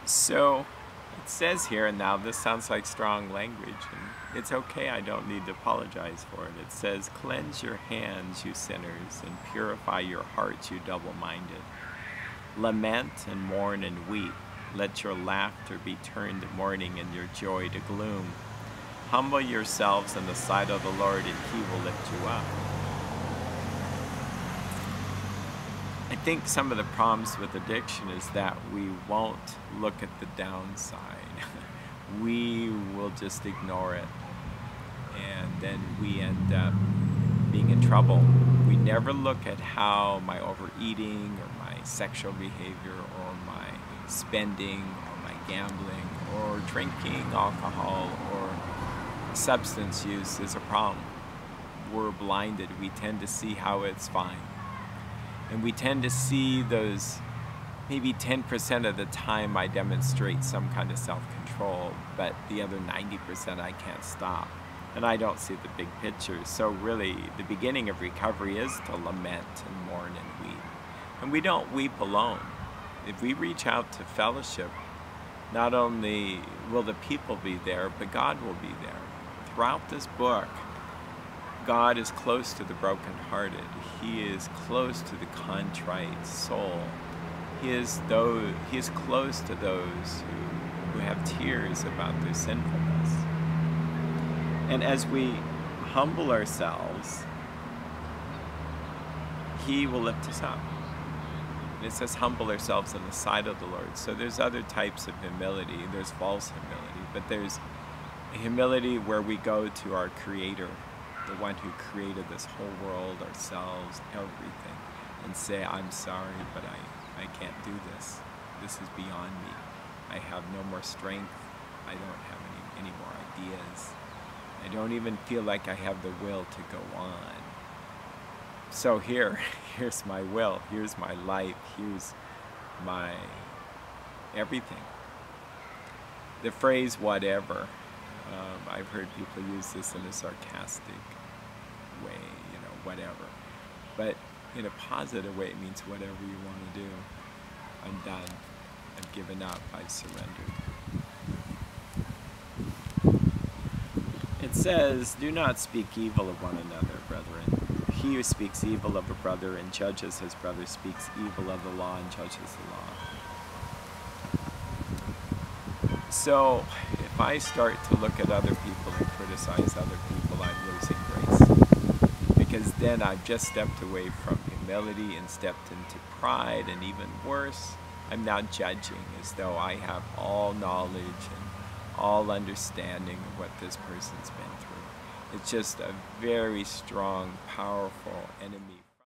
So it says here, and now this sounds like strong language, and it's okay, I don't need to apologize for it. It says, "Cleanse your hands, you sinners, and purify your hearts, you double-minded. Lament and mourn and weep. Let your laughter be turned to mourning and your joy to gloom. Humble yourselves in the sight of the Lord, and He will lift you up." I think some of the problems with addiction is that we won't look at the downside. We will just ignore it, and then we end up being in trouble. We never look at how my overeating or my sexual behavior or my spending or my gambling or drinking alcohol or substance use is a problem. We're blinded. We tend to see how it's fine. And we tend to see those, maybe 10% of the time I demonstrate some kind of self-control, but the other 90% I can't stop. And I don't see the big picture. So really, the beginning of recovery is to lament and mourn and weep. And we don't weep alone. If we reach out to fellowship, not only will the people be there, but God will be there. Throughout this book, God is close to the brokenhearted. He is close to the contrite soul. He is close to those who have tears about their sinfulness. And as we humble ourselves, He will lift us up. And it says, humble ourselves in the sight of the Lord. So there's other types of humility. There's false humility, but there's a humility where we go to our Creator, the one who created this whole world, ourselves, everything, and say, "I'm sorry, but I can't do this. This is beyond me. I have no more strength. I don't have any more ideas. I don't even feel like I have the will to go on. So here's my will, here's my life, here's my everything." The phrase "whatever," I've heard people use this in a sarcastic way, whatever. But in a positive way, it means whatever you want to do. I'm done. I've given up. I've surrendered. It says, "Do not speak evil of one another, brethren. He who speaks evil of a brother and judges his brother speaks evil of the law and judges the law." So, if I start to look at other people and criticize other people, I'm losing grace. Because then I've just stepped away from humility and stepped into pride, and even worse, I'm now judging as though I have all knowledge and all understanding of what this person's been through. It's just a very strong, powerful enemy.